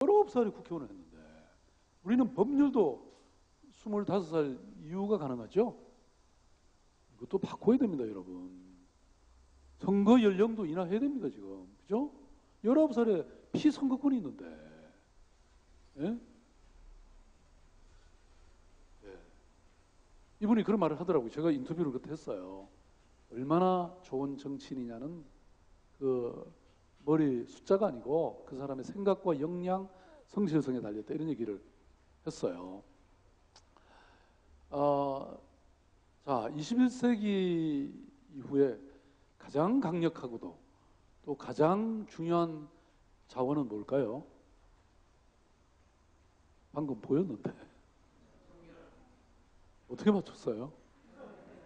19살에 국회의원을 했는데 우리는 법률도 25살 이후가 가능하죠? 이것도 바꿔야 됩니다, 여러분. 선거 연령도 인하해야 됩니다, 지금. 그죠? 19살에 피선거권이 있는데. 예? 예. 이분이 그런 말을 하더라고요. 제가 인터뷰를 그때 했어요. 얼마나 좋은 정치인이냐는 그 머리 숫자가 아니고 그 사람의 생각과 역량, 성실성에 달렸다. 이런 얘기를 했어요. 자, 21세기 이후에 가장 강력하고도 또 가장 중요한 자원은 뭘까요? 방금 보였는데. 어떻게 맞췄어요?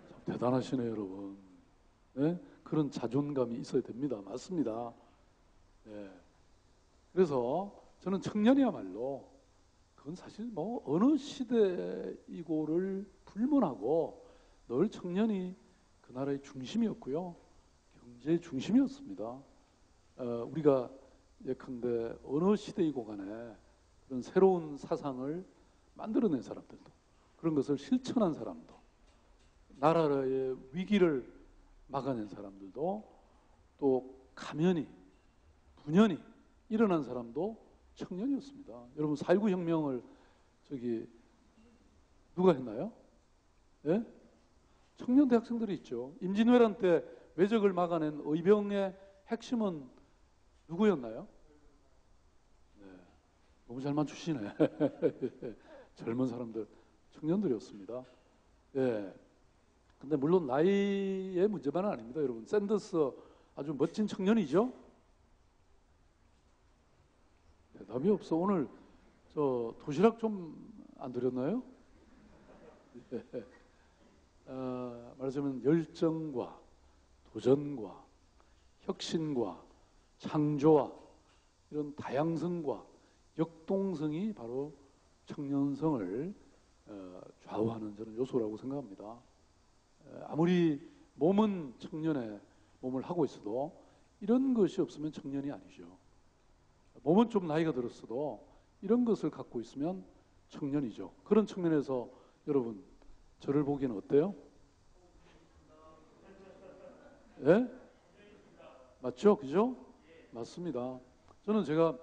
참 대단하시네요, 여러분. 네? 그런 자존감이 있어야 됩니다. 맞습니다. 네. 그래서 저는 청년이야말로 그건 사실 뭐 어느 시대이고를 불문하고 늘 청년이 그 나라의 중심이었고요. 경제의 중심이었습니다. 우리가 예컨대 어느 시대이고 간에 그런 새로운 사상을 만들어낸 사람들도, 그런 것을 실천한 사람도, 나라의 위기를 막아낸 사람들도, 또 가면이, 분연이 일어난 사람도 청년이었습니다. 여러분 4.19 혁명을 누가 했나요? 예? 청년 대학생들이 있죠. 임진왜란 때 왜적을 막아낸 의병의 핵심은 누구였나요? 네, 너무 잘 맞추시네. 젊은 사람들, 청년들이었습니다. 예. 근데 물론 나이의 문제만은 아닙니다, 여러분. 샌더스 아주 멋진 청년이죠. 대답이 없어. 오늘 저 도시락 좀 안 드렸나요? 예. 말하자면 열정과 도전과 혁신과 창조와 이런 다양성과 역동성이 바로 청년성을 좌우하는 저는 요소라고 생각합니다. 아무리 몸은 청년의 몸을 하고 있어도 이런 것이 없으면 청년이 아니죠. 몸은 좀 나이가 들었어도 이런 것을 갖고 있으면 청년이죠. 그런 측면에서 여러분 저를 보기에는 어때요? 예? 맞죠? 그죠? 맞습니다. 저는 제가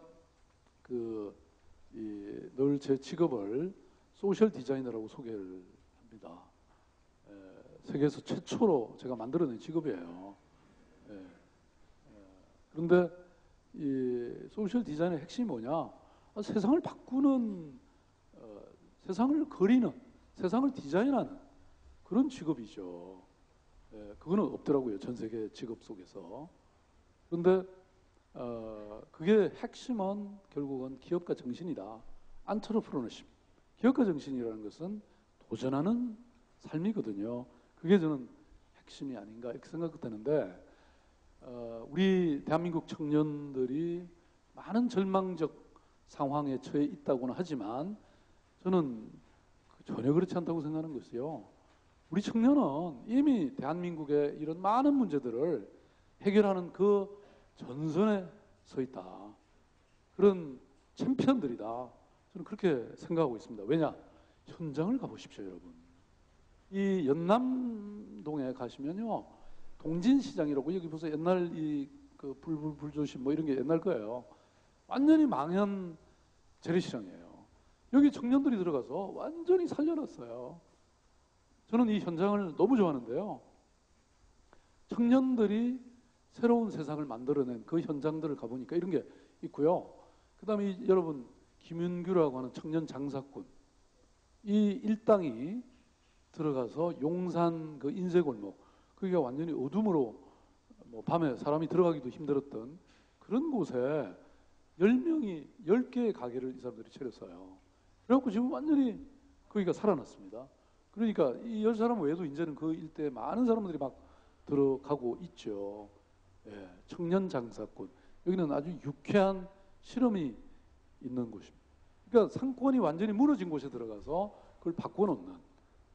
늘 제 직업을 소셜 디자이너라고 소개를 합니다. 세계에서 최초로 제가 만들어낸 직업이에요. 그런데 이 소셜 디자인의 핵심이 뭐냐? 세상을 바꾸는, 세상을 그리는, 세상을 디자인하는 그런 직업이죠. 그거는 없더라고요, 전 세계 직업 속에서. 그런데 그게 핵심은 결국은 기업가 정신이다. 안트러프로너십. 기업가 정신이라는 것은 도전하는 삶이거든요. 그게 저는 핵심이 아닌가 이렇게 생각되는데, 우리 대한민국 청년들이 많은 절망적 상황에 처해 있다고는 하지만 저는 전혀 그렇지 않다고 생각하는 것이요. 우리 청년은 이미 대한민국의 이런 많은 문제들을 해결하는 그 전선에 서 있다. 그런 챔피언들이다. 저는 그렇게 생각하고 있습니다. 왜냐? 현장을 가보십시오, 여러분. 이 연남동에 가시면요, 동진시장이라고, 여기 보세요. 옛날 그 불조심 뭐 이런 게 옛날 거예요. 완전히 망한 재래시장이에요. 여기 청년들이 들어가서 완전히 살려놨어요. 저는 이 현장을 너무 좋아하는데요. 청년들이 새로운 세상을 만들어낸 그 현장들을 가보니까 이런 게 있고요. 그 다음에 여러분, 김윤규라고 하는 청년 장사꾼. 이 일당이 들어가서 용산 그 인쇄골목, 그게 완전히 어둠으로 뭐 밤에 사람이 들어가기도 힘들었던 그런 곳에 10명이 10개의 가게를 이 사람들이 차렸어요. 그래갖고 지금 완전히 거기가 살아났습니다. 그러니까 이 10사람 외에도 이제는 그 일대에 많은 사람들이 막 들어가고 있죠. 예, 청년 장사꾼. 여기는 아주 유쾌한 실험이 있는 곳입니다. 그러니까 상권이 완전히 무너진 곳에 들어가서 그걸 바꿔놓는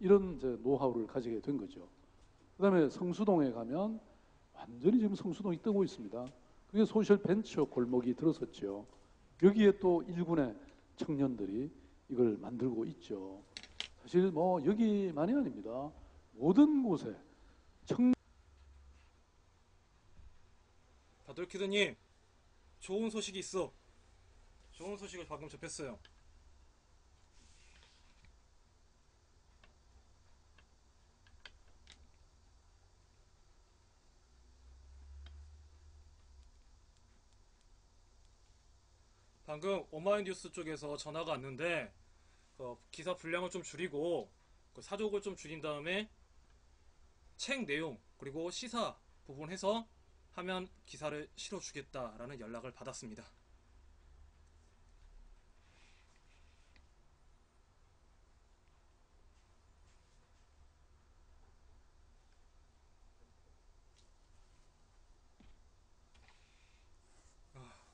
이런 이제 노하우를 가지게 된 거죠. 그 다음에 성수동에 가면 완전히 지금 성수동이 뜨고 있습니다. 그게 소셜 벤처 골목이 들어섰죠. 여기에 또 일군의 청년들이 이걸 만들고 있죠. 사실 뭐 여기만이 아닙니다. 모든 곳에 다돌키드님, 좋은 소식이 있어. 좋은 소식을 방금 접했어요. 방금 오마이뉴스 쪽에서 전화가 왔는데 기사 분량을 좀 줄이고 사족을 좀 줄인 다음에 책 내용 그리고 시사 부분 해서 하면 기사를 실어주겠다라는 연락을 받았습니다.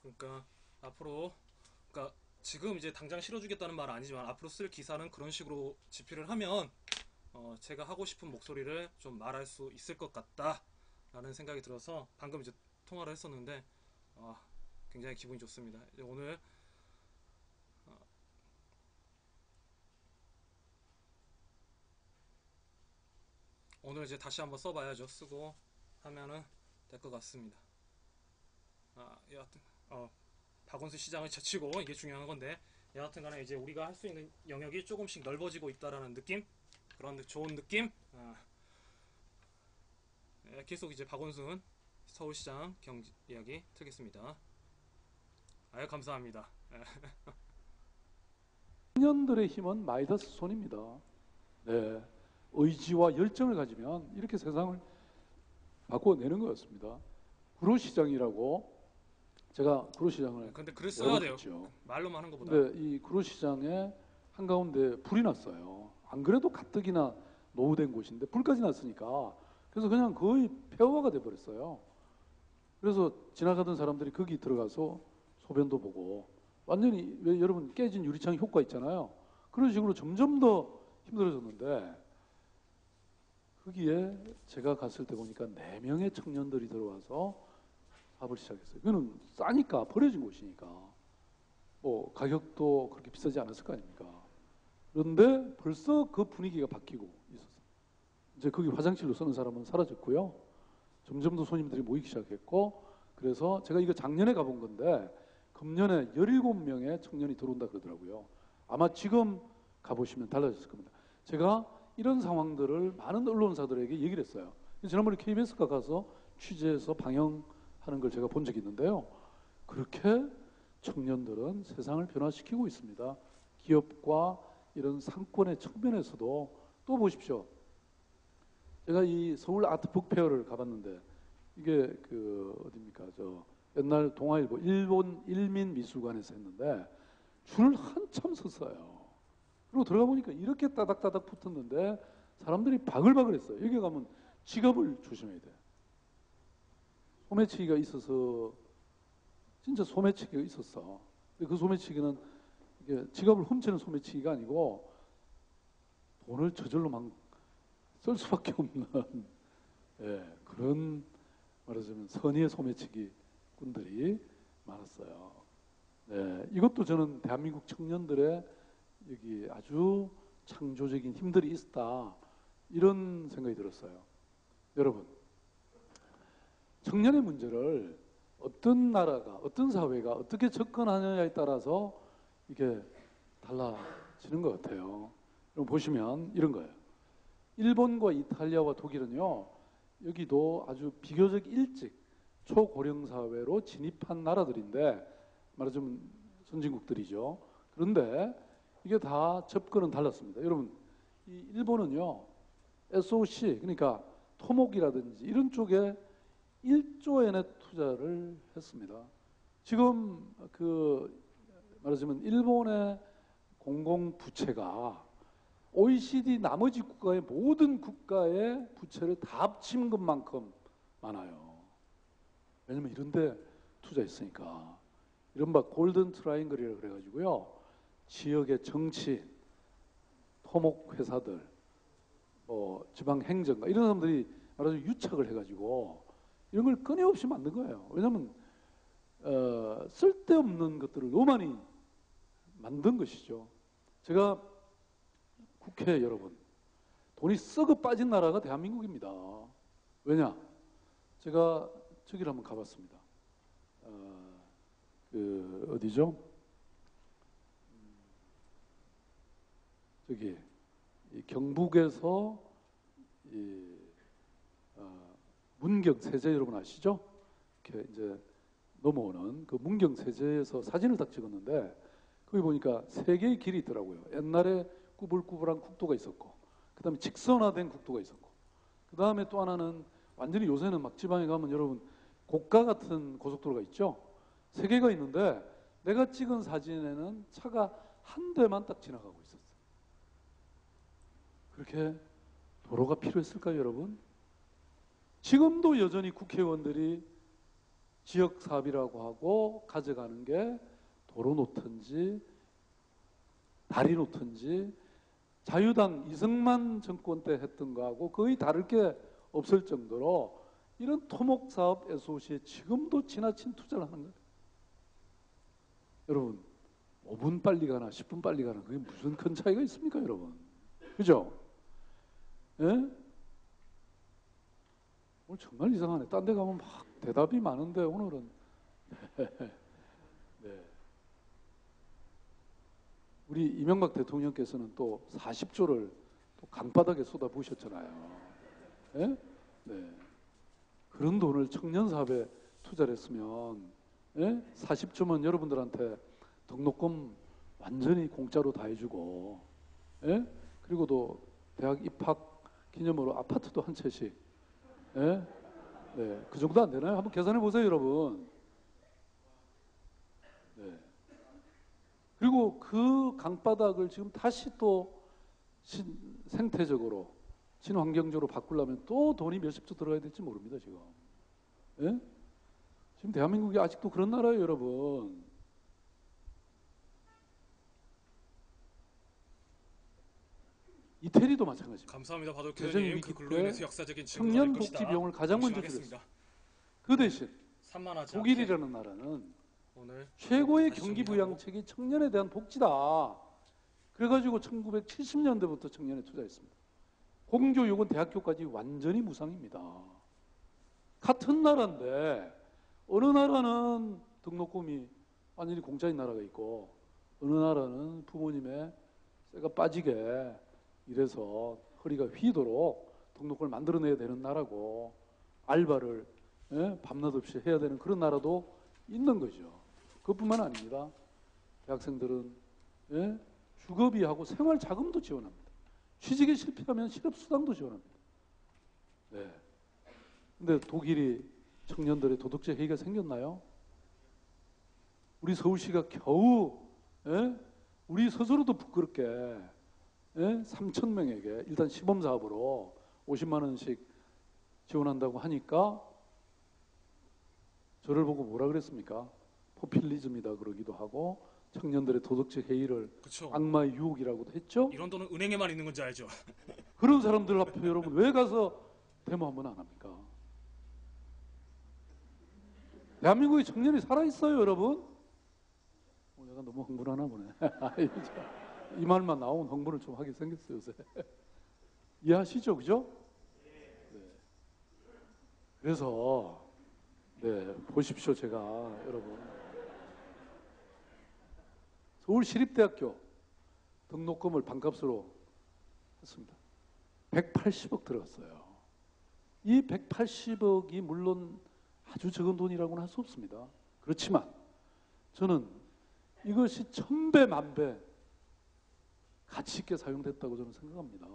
그러니까 앞으로 그러니까 지금 이제 당장 실어주겠다는 말은 아니지만 앞으로 쓸 기사는 그런 식으로 집필을 하면 제가 하고 싶은 목소리를 좀 말할 수 있을 것 같다라는 생각이 들어서 방금 이제 통화를 했었는데 굉장히 기분이 좋습니다. 이제 오늘 이제 다시 한번 써봐야죠. 쓰고 하면은 될 것 같습니다. 여하튼 박원순 시장을 제치고 이게 중요한 건데 여하튼간에 이제 우리가 할 수 있는 영역이 조금씩 넓어지고 있다라는 느낌, 그런 좋은 느낌. 계속 이제 박원순 서울시장 경제 이야기 틀겠습니다. 아유 감사합니다. 청년들의 힘은 마이다스 손입니다. 네, 의지와 열정을 가지면 이렇게 세상을 바꿔내는 것 같습니다. 구로시장이라고 제가 구로시장을 근데 글을 써야 돼요. 해봤죠. 말로만 하는 것보다. 근데 이 구로시장에 한가운데 불이 났어요. 안 그래도 가뜩이나 노후된 곳인데 불까지 났으니까 그래서 그냥 거의 폐허가 돼버렸어요. 그래서 지나가던 사람들이 거기 들어가서 소변도 보고 완전히 왜 여러분 깨진 유리창 효과 있잖아요. 그런 식으로 점점 더 힘들어졌는데 거기에 제가 갔을 때 보니까 4명의 청년들이 들어와서 사업을 시작했어요. 그거는 싸니까 버려진 곳이니까 뭐 가격도 그렇게 비싸지 않았을 거 아닙니까? 그런데 벌써 그 분위기가 바뀌고 있었어요. 이제 거기 화장실로 쓰는 사람은 사라졌고요. 점점 더 손님들이 모이기 시작했고 그래서 제가 이거 작년에 가본 건데 금년에 17명의 청년이 들어온다 그러더라고요. 아마 지금 가보시면 달라졌을 겁니다. 제가 이런 상황들을 많은 언론사들에게 얘기를 했어요. 지난번에 KBS가 가서 취재해서 방영하는 걸 제가 본 적이 있는데요. 그렇게 청년들은 세상을 변화시키고 있습니다. 기업과 이런 상권의 측면에서도 또 보십시오. 제가 이 서울 아트 북페어를 가봤는데 이게 그 어디입니까? 저 옛날 동아일보 일본 일민 미술관에서 했는데 줄을 한참 섰어요. 그리고 들어가 보니까 이렇게 따닥따닥 붙었는데 사람들이 바글바글했어요. 여기 가면 지갑을 조심해야 돼. 소매치기가 있어서 진짜 소매치기가 있었어. 근데 그 소매치기는 이게 지갑을 훔치는 소매치기가 아니고 돈을 저절로 막 쓸 수밖에 없는 그런 말하자면 선의의 소매치기 꾼들이 많았어요. 네, 이것도 저는 대한민국 청년들의 여기 아주 창조적인 힘들이 있다 이런 생각이 들었어요. 여러분, 청년의 문제를 어떤 나라가 어떤 사회가 어떻게 접근하느냐에 따라서 이게 달라지는 것 같아요. 여러분 보시면 이런 거예요. 일본과 이탈리아와 독일은요, 여기도 아주 비교적 일찍 초고령 사회로 진입한 나라들인데 말하자면 선진국들이죠. 그런데 이게 다 접근은 달랐습니다. 여러분, 이 일본은요, SOC 그러니까 토목이라든지 이런 쪽에 1조 엔의 투자를 했습니다. 지금 그 말하자면 일본의 공공부채가 OECD 나머지 국가의 모든 국가의 부채를 다 합친 것만큼 많아요. 왜냐면 이런 데 투자했으니까. 이른바 골든 트라이앵글이라고 그래가지고요. 지역의 정치, 토목회사들, 지방행정가 이런 사람들이 말하자면 유착을 해가지고 이런 걸 끊임없이 만든 거예요. 왜냐면 쓸데없는 것들을 너무 많이 만든 것이죠. 제가 국회 여러분, 돈이 썩어 빠진 나라가 대한민국입니다. 왜냐? 제가 저기를 한번 가봤습니다. 어디죠? 저기 이 경북에서 문경 세제 여러분 아시죠? 이렇게 이제 넘어오는 그 문경 세제에서 사진을 딱 찍었는데 거기 보니까 세 개의 길이 있더라고요. 옛날에 꾸불꾸불한 국도가 있었고, 그 다음에 직선화된 국도가 있었고, 그 다음에 또 하나는 완전히 요새는 막 지방에 가면 여러분 고가 같은 고속도로가 있죠. 세 개가 있는데 내가 찍은 사진에는 차가 한 대만 딱 지나가고 있었어요. 그렇게 도로가 필요했을까요, 여러분? 지금도 여전히 국회의원들이 지역 사업이라고 하고 가져가는 게 도로 놓든지 다리 놓든지 자유당 이승만 정권 때 했던 거하고 거의 다를 게 없을 정도로 이런 토목 사업 SOC에 지금도 지나친 투자를 하는 거예요. 여러분 5분 빨리 가나 10분 빨리 가나 그게 무슨 큰 차이가 있습니까, 여러분? 그죠? 예? 오늘 정말 이상하네. 딴 데 가면 막 대답이 많은데 오늘은 네. 우리 이명박 대통령께서는 또 40조를 또 강바닥에 쏟아부으셨잖아요. 예? 네. 그런 돈을 청년 사업에 투자를 했으면 예? 40조면 여러분들한테 등록금 완전히 공짜로 다 해주고 예? 그리고 또 대학 입학 기념으로 아파트도 한 채씩 예? 네. 그 정도 안 되나요? 한번 계산해 보세요, 여러분. 네. 그리고 그 강바닥을 지금 다시 또 생태적으로 친환경적으로 바꾸려면 또 돈이 몇십조 들어가야 될지 모릅니다, 지금. 예? 지금 대한민국이 아직도 그런 나라예요, 여러분. 이태리도 마찬가지입니다. 감사합니다, 재정 바둑교수님. 위기 그 글로 때 인해서 역사적인 증거가 청년 될 것이다. 복지 비용을 가장 먼저 명심하겠습니다. 들였습니다. 그 대신 산만하지 않게 독일이라는 나라는 오늘 최고의 다시 경기 정리하고. 부양책이 청년에 대한 복지다. 그래가지고 1970년대부터 청년에 투자했습니다. 공교육은 대학교까지 완전히 무상입니다. 같은 나라인데 어느 나라는 등록금이 완전히 공짜인 나라가 있고 어느 나라는 부모님의 쇠가 빠지게 이래서 허리가 휘도록 등록금을 만들어내야 되는 나라고 알바를 밤낮 없이 해야 되는 그런 나라도 있는 거죠. 그것뿐만 아닙니다. 대학생들은 주거비하고 생활자금도 지원합니다. 취직에 실패하면 실업수당도 지원합니다. 네. 근데 독일이 청년들의 도덕적 해이가 생겼나요? 우리 서울시가 겨우 우리 스스로도 부끄럽게 3,000명에게 일단 시범사업으로 50만 원씩 지원한다고 하니까 저를 보고 뭐라 그랬습니까? 포퓰리즘이다 그러기도 하고 청년들의 도덕적 해이를 그쵸. 악마의 유혹이라고도 했죠. 이런 돈은 은행에만 있는 건지 알죠? 그런 사람들 앞에 여러분 왜 가서 데모 한번 안 합니까? 대한민국의 청년이 살아있어요, 여러분? 내가 너무 흥분하나 보네. 이 말만 나오면 흥분을 좀 하게 생겼어요, 요새. 이해하시죠, 그죠? 네. 그래서 보십시오, 제가 여러분. 서울시립대학교 등록금을 반값으로 했습니다. 180억 들어갔어요. 이 180억이 물론 아주 적은 돈이라고는 할 수 없습니다. 그렇지만 저는 이것이 1000배, 만배 가치 있게 사용됐다고 저는 생각합니다.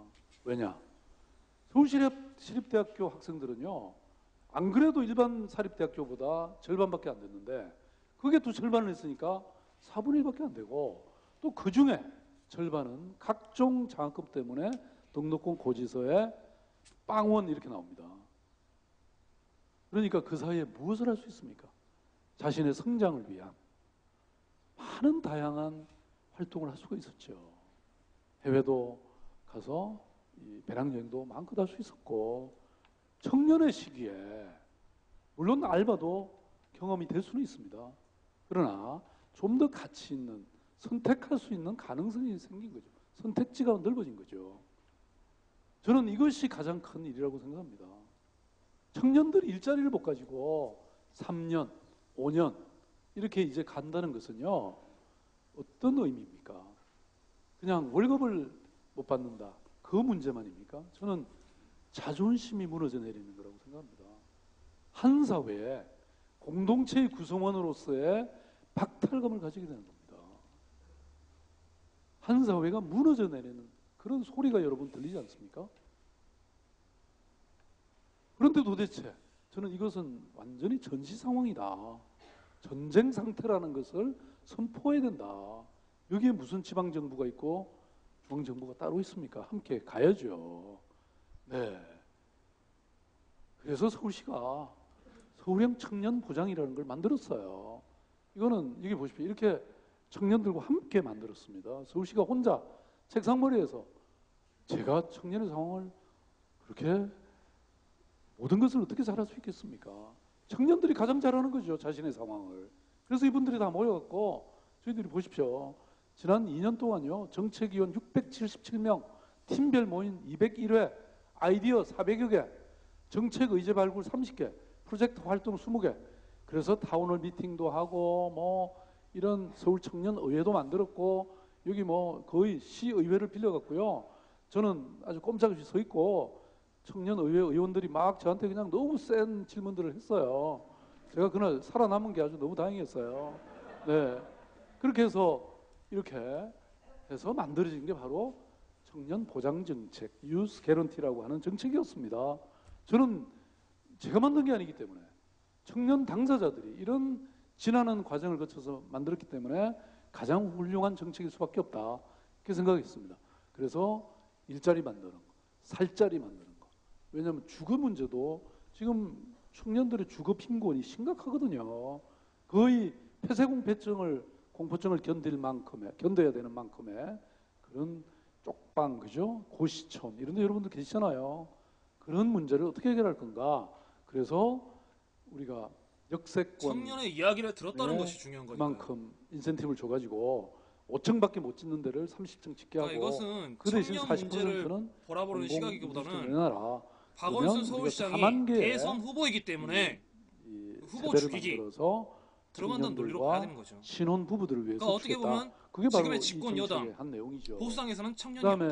왜냐? 서울시립대학교 학생들은요, 안 그래도 일반 사립대학교보다 절반밖에 안 됐는데 그게 또 절반을 했으니까 4분의 1밖에 안 되고 또 그 중에 절반은 각종 장학금 때문에 등록금 고지서에 빵원 이렇게 나옵니다. 그러니까 그 사이에 무엇을 할 수 있습니까? 자신의 성장을 위한 많은 다양한 활동을 할 수가 있었죠. 해외도 가서 배낭여행도 마음껏 할 수 있었고 청년의 시기에 물론 알바도 경험이 될 수는 있습니다. 그러나 좀 더 가치 있는 선택할 수 있는 가능성이 생긴 거죠. 선택지가 넓어진 거죠. 저는 이것이 가장 큰 일이라고 생각합니다. 청년들이 일자리를 못 가지고 3년, 5년 이렇게 이제 간다는 것은요, 어떤 의미입니까? 그냥 월급을 못 받는다. 그 문제만입니까? 저는 자존심이 무너져 내리는 거라고 생각합니다. 한 사회에 공동체의 구성원으로서의 박탈감을 가지게 되는 겁니다. 한 사회가 무너져 내리는 그런 소리가 여러분 들리지 않습니까? 그런데 도대체 저는 이것은 완전히 전시 상황이다. 전쟁 상태라는 것을 선포해야 된다. 여기에 무슨 지방정부가 있고 중앙정부가 따로 있습니까? 함께 가야죠. 네. 그래서 서울시가 서울형 청년 보장이라는 걸 만들었어요. 이거는 여기 보십시오. 이렇게 청년들과 함께 만들었습니다. 서울시가 혼자 책상머리에서 제가 청년의 상황을 그렇게 모든 것을 어떻게 잘할 수 있겠습니까? 청년들이 가장 잘하는 거죠. 자신의 상황을. 그래서 이분들이 다 모여갖고 저희들이 보십시오. 지난 2년 동안요. 정책위원 677명, 팀별 모임 201회, 아이디어 400여 개, 정책 의제 발굴 30개, 프로젝트 활동 20개. 그래서 타운홀 미팅도 하고 뭐 이런 서울 청년 의회도 만들었고 여기 뭐 거의 시의회를 빌려갔고요. 저는 아주 꼼짝없이 서 있고 청년 의회 의원들이 막 저한테 그냥 너무 센 질문들을 했어요. 제가 그날 살아남은 게 아주 너무 다행이었어요. 네. 그렇게 해서 이렇게 해서 만들어진 게 바로 청년 보장 정책, 유스 개런티라고 하는 정책이었습니다. 저는 제가 만든 게 아니기 때문에 청년 당사자들이 이런 지나는 과정을 거쳐서 만들었기 때문에 가장 훌륭한 정책일 수밖에 없다. 이렇게 생각했습니다. 그래서 일자리 만드는 거, 살자리 만드는 거. 왜냐하면 주거 문제도 지금 청년들의 주거 빈곤이 심각하거든요. 거의 폐쇄공포증을 견뎌야 되는 만큼의 그런 쪽방, 그죠? 고시촌 이런 데 여러분들 계시잖아요. 그런 문제를 어떻게 해결할 건가? 그래서 우리가 역세권 청년의 이야기를 들었다는 것이 중요한 거니까요. 그만큼 인센티브를 줘가지고 5층밖에 못 짓는 데를 30층 짓게 하고 그러니까 이것은 그 대신 청년 40%는 문제를 보라보는 시각이기보다는 내놔라. 박원순 서울시장이 대선 후보이기 때문에 후보 죽이기 들어간다는 논리로 봐야 되는 거죠. 신혼 부부들을 위해서 그러니까 어떻게 주겠다. 보면 그게 바로 지금의 집권 여당 한 내용이죠. 보수당에서는 청년이 그다음에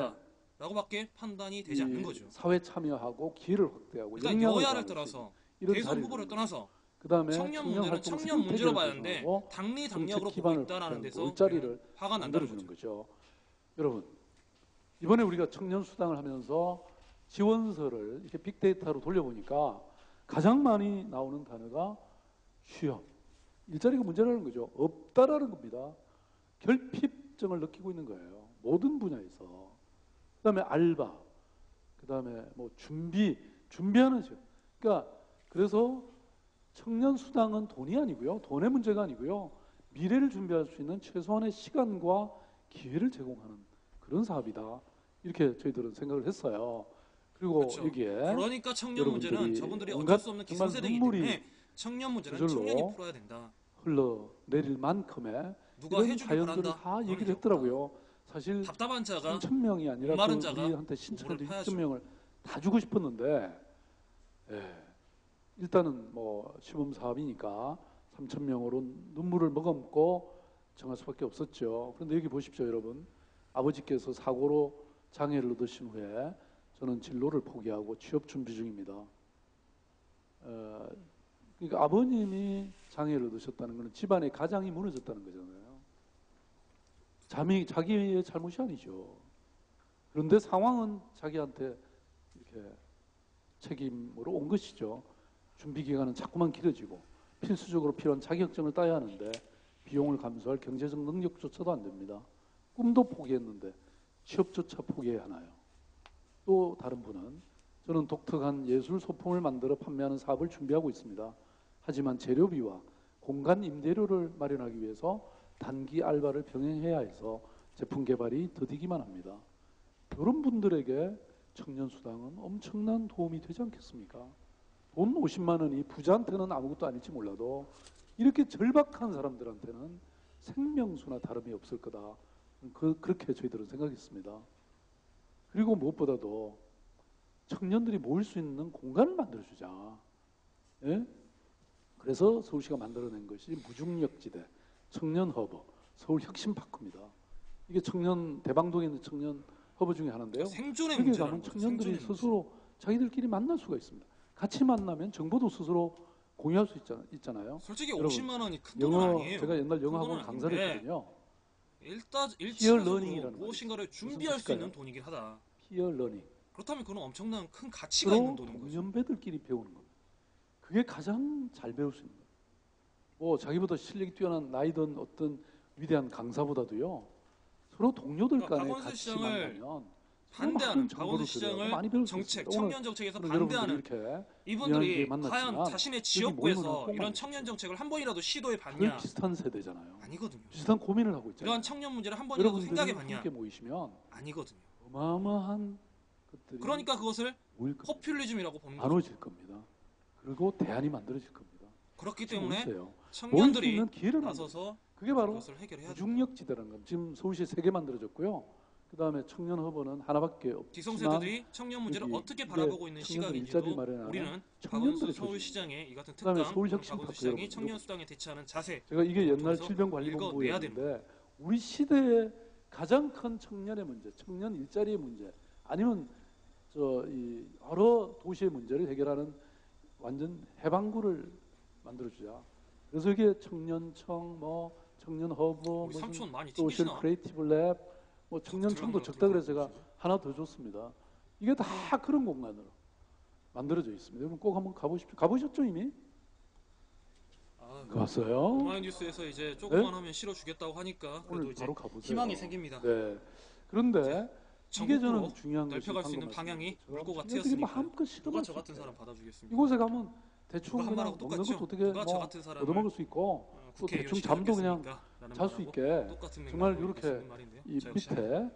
없다라고밖에 판단이 되지 않는 거죠. 사회 참여하고 기회를 확대하고 그러니까 여야를 떠나서 대선 후보를 떠나서 그다음에 청년 문제는 청년 문제로 봐야 하는데 당리 당략으로 보고 있다라는 데서 일자리를 화가 난다는 만들어주는 거죠. 거죠. 여러분 이번에 우리가 청년 수당을 하면서 지원서를 이렇게 빅데이터로 돌려보니까 가장 많이 나오는 단어가 취업, 일자리가 문제라는 거죠. 없다라는 겁니다. 결핍증을 느끼고 있는 거예요. 모든 분야에서. 그다음에 알바, 그다음에 뭐 준비하는 시간. 그러니까 그래서 청년 수당은 돈이 아니고요, 돈의 문제가 아니고요, 미래를 준비할 수 있는 최소한의 시간과 기회를 제공하는 그런 사업이다. 이렇게 저희들은 생각을 했어요. 그리고 그렇죠. 여기에 그러니까 청년 문제는 저분들이 어쩔 온갖 수 없는 정말 기성세대이기 눈물이 때문에 청년 문제는 저절로 청년이 풀어야 된다. 흘러내릴 만큼의 누가 이런 해주길 사연들을 바란다. 다 얘기를 그러니까. 했더라고요. 사실 답답한 자가 3,000명이 아니라 목마른 자가 우리한테 신청한 물을 파야죠. 6,000명을 다 주고 싶었는데 일단은 뭐 시범 사업이니까 3,000명으로 눈물을 머금고 정할 수밖에 없었죠. 그런데 여기 보십시오, 여러분. 아버지께서 사고로 장애를 얻으신 후에 저는 진로를 포기하고 취업 준비 중입니다. 그러니까 아버님이 장애를 얻으셨다는 것은 집안의 가장이 무너졌다는 거잖아요. 자기의 잘못이 아니죠. 그런데 상황은 자기한테 이렇게 책임으로 온 것이죠. 준비 기간은 자꾸만 길어지고 필수적으로 필요한 자격증을 따야 하는데 비용을 감수할 경제적 능력조차도 안 됩니다. 꿈도 포기했는데 취업조차 포기해야 하나요? 또 다른 분은 저는 독특한 예술 소품을 만들어 판매하는 사업을 준비하고 있습니다. 하지만 재료비와 공간 임대료를 마련하기 위해서 단기 알바를 병행해야 해서 제품 개발이 더디기만 합니다. 이런 분들에게 청년수당은 엄청난 도움이 되지 않겠습니까? 돈 50만 원이 부자한테는 아무것도 아닐지 몰라도 이렇게 절박한 사람들한테는 생명수나 다름이 없을 거다. 그렇게 저희들은 생각했습니다. 그리고 무엇보다도 청년들이 모일 수 있는 공간을 만들어주자. 예? 그래서 서울시가 만들어낸 것이 무중력지대, 청년허브, 서울혁신파크입니다. 이게 대방동에 있는 청년 허브 중에 하나인데요. 생존의 여기 문제라는 가면 거죠. 청년들이 생존의 스스로 자기들끼리 만날 수가 있습니다. 같이 만나면 정보도 스스로 공유할 수 있잖아요. 솔직히 여러분, 50만 원이 큰 돈은 아니에요. 제가 옛날 영어 학원 건 강사를 아닌데 했거든요. 일차적으로 러닝이라는 무엇인가를 말이 준비할 수 무슨 있는 뜻일까요? 돈이긴 하다. 피어 러닝. 그렇다면 그건 엄청난 큰 가치가 있는 서로 돈인 거죠. 동년배들끼리 배우는 겁니다. 그게 가장 잘 배울 수 있는 거예요. 뭐 자기보다 실력이 뛰어난 나이든 어떤 위대한 강사보다도요. 서로 동료들 그러니까 간에 박원순 같이 시장을 만나면 반대하는 정보를 박원순 시장을 많이 배울 수 정책, 있습니다. 청년 정책에서 오늘 반대하는 여러분들이 이렇게 이분들이 만났지만 과연 자신의 모이면 지역구에서 꼭 이런 만나십시오. 청년 정책을 한 번이라도 시도해 늘 봤냐? 비슷한 세대잖아요. 아니거든요. 비슷한 고민을 하고 있잖아요. 이러한 청년 문제를 한 번이라도 여러분들이 생각해 봤냐? 함께 모이시면 아니거든요. 어마어마한 것들이 그러니까 그것을 모일 겁니다. 포퓰리즘이라고 보는 거죠. 나눠질 겁니다. 그리고 대안이 만들어질 겁니다. 그렇기 때문에 모일 수 청년들이 있는 기회를 만들어요. 나서서 그게 바로 그것을 해결해야 돼요. 무중력지대라는 겁니다. 지금 서울시에 3개 만들어졌고요. 그 다음에 청년 허브는 하나밖에 없지만 기성세대들이 청년 문제를 여기 어떻게 이게 바라보고 있는 청년들 시각인지도 일자리 마련하는 우리는 청년들의 박원순 조직입니다. 서울시장의 이 같은 그다음에 특강, 서울혁신파크 박원순 시장이 여러분, 청년 수당에 대처하는 자세 제가 이게 옛날 통해서 질병관리본부에 읽어내야 됩니다. 있는데 우리 시대의 가장 큰 청년의 문제, 청년 일자리의 문제, 아니면 이 여러 도시의 문제를 해결하는 완전 해방구를 만들어주자. 그래서 이게 청년청, 뭐 청년 허브, 우리 무슨 삼촌 많이 소셜 튕기시나? 크리에이티브 랩, 뭐 청년청도 적다 그래서 제가 하나 더 줬습니다. 이게 다 그런 공간으로 만들어져 있습니다. 여러분 꼭 한번 가보십시오. 가보셨죠 이미? 아, 가봤어요? 오마이뉴스에서 이제 조금만 하면 실어주겠다고 하니까 그래도 오늘 이제 바로 가보세요. 희망이 생깁니다. 네. 그런데 이게 저는 전국으로 중요한 것이 넓혀갈 수 있는 방금 방향이 말씀드린 물꼬가 청년들이 트였으니까 마음껏 누가 실험할 저 수 같은 있대요. 사람 받아주겠습니까? 이곳에 가면 대충 누가 한 그냥 말하고 먹는 똑같죠? 것도 어떻게 누가 저 뭐 같은 사람을 얻어먹을 수 있고 또 국회의원 대충 잠도 그냥 시켜주겠습니까? 잘 수 라는 있게 말하고 똑같은 정말 맥락으로 이렇게 쓰는 말인데요. 이 저 역시 밑에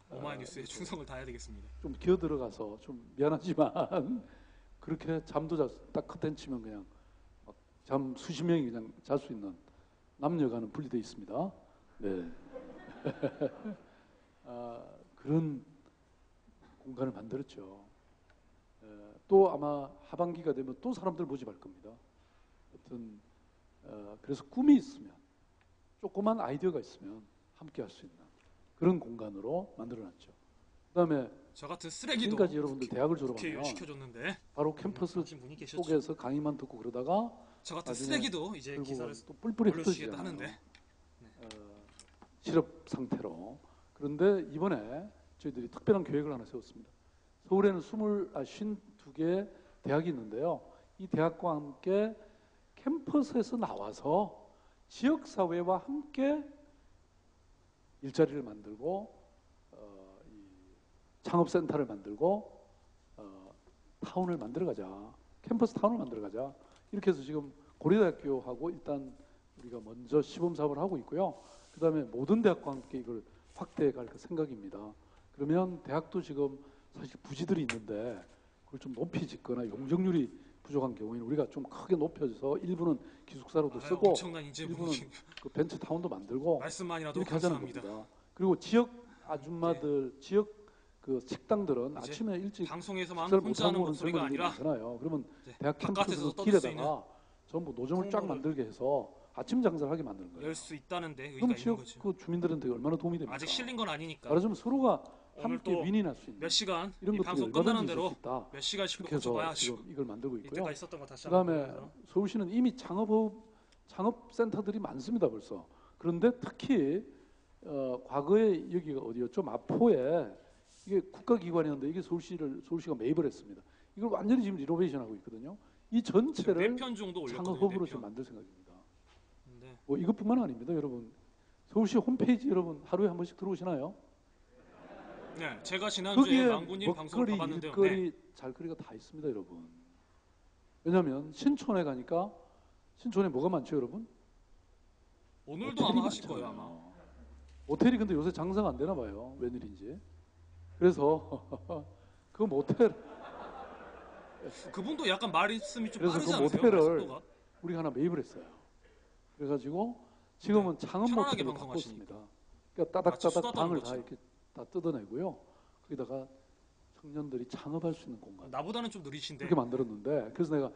오마이뉴스에 충성을 다해야 되겠습니다. 좀 기어 들어가서 좀 미안하지만 그렇게 잠도 딱 커튼 치면 그냥 잠 수십 명이 그냥 잘 수 있는 남녀가는 분리되어 있습니다. 네. 그런 공간을 만들었죠. 또 아마 하반기가 되면 또 사람들 모집할 겁니다. 어떤 그래서 꿈이 있으면 조그만 아이디어가 있으면 함께 할 수 있는 그런 공간으로 만들어놨죠. 그다음에 저 같은 쓰레기도 지금까지 여러분들 대학을 국회의원 졸업하면 시켜줬는데 바로 캠퍼스 하신 분이 계셨죠. 속에서 강의만 듣고 그러다가 저 같은 나중에 쓰레기도 이제 결국은 기사를 또 뿔뿔이 올려주시겠다 흩어지잖아요. 하는데 실업 상태로. 그런데 이번에 저희들이 특별한 계획을 하나 세웠습니다. 서울에는 52개 대학이 있는데요. 이 대학과 함께 캠퍼스에서 나와서 지역사회와 함께 일자리를 만들고 이 창업센터를 만들고 타운을 만들어가자. 캠퍼스 타운을 만들어가자. 이렇게 해서 지금 고려대학교하고 일단 우리가 먼저 시범사업을 하고 있고요. 그 다음에 모든 대학과 함께 이걸 확대해 갈 생각입니다. 그러면 대학도 지금 사실 부지들이 있는데 그걸 좀 높이 짓거나 용적률이 부족한 경우에는 우리가 좀 크게 높여서 일부는 기숙사로도 쓰고 엄청난 인재 일부는 분위기 그 벤처타운도 만들고 말씀만이라도 이렇게 하자는 감사합니다. 겁니다. 그리고 지역 아줌마들, 지역 그 식당들은 이제 아침에 일찍 방송에서만 식사를 혼자 못 하는 하고 목소리가 젊은이들이 아니라 많잖아요. 그러면 이제 대학 바깥에서 캠퍼스 떠들 수 있는 길에다가 전부 노점을 쫙 홍보를 만들게 해서 아침 장사를 하게 만드는 거예요. 열 수 있다는데 의의가 그럼 있는 지역 거죠. 그 주민들한테 얼마나 도움이 됩니까? 아직 실린 건 아니니까 말하자면 서로가 오늘 함께 또 윈이 날 수 있는 몇 시간 이런 이 것들이 방송 얼마든지 끝나는 있을 대로 수 있다. 몇 시간씩도 그렇게 해서 거쳐봐야죠. 지금 이걸 만들고 있고요. 이때까지 있었던 거 다시 그다음에 한번 보면서. 서울시는 이미 창업센터들이 많습니다 벌써. 그런데 특히 과거에 여기가 어디였죠? 마포에 이게 국가기관이었는데 이게 서울시가 매입을 했습니다. 이걸 완전히 지금 리노베이션하고 있거든요. 이 지금 전체를 4편 정도 올렸거든요. 창업허브로 4편. 지금 만들 생각입니다. 네. 뭐 이것뿐만 아닙니다, 여러분. 서울시 홈페이지 여러분 하루에 한 번씩 들어오시나요? 네, 제가 지난주에 거기에 망구님 방송을 먹거리, 봐봤는데요. 일거리, 잘거리가 다 있습니다, 여러분. 왜냐하면 신촌에 가니까 신촌에 뭐가 많죠, 여러분? 오늘도 호텔이 아마 하실 거예요, 많잖아요. 아마. 호텔이 근데 요새 장사가 안 되나 봐요. 웬일인지. 그래서 그 모텔 그분도 약간 말씀이 좀 그래서 빠르지 그 않으세요? 모텔을 속도가? 우리가 하나 매입을 했어요. 그래가지고 지금은 창업 편안하게 모드로 방송하시니까. 바꿨습니다. 그러니까 마치 따닥따닥 수다 떠는 방을 다 것처럼. 이렇게 다 뜯어내고요. 거기다가 청년들이 창업할 수 있는 공간 나보다는 좀 느리신데 그렇게 만들었는데, 그래서 내가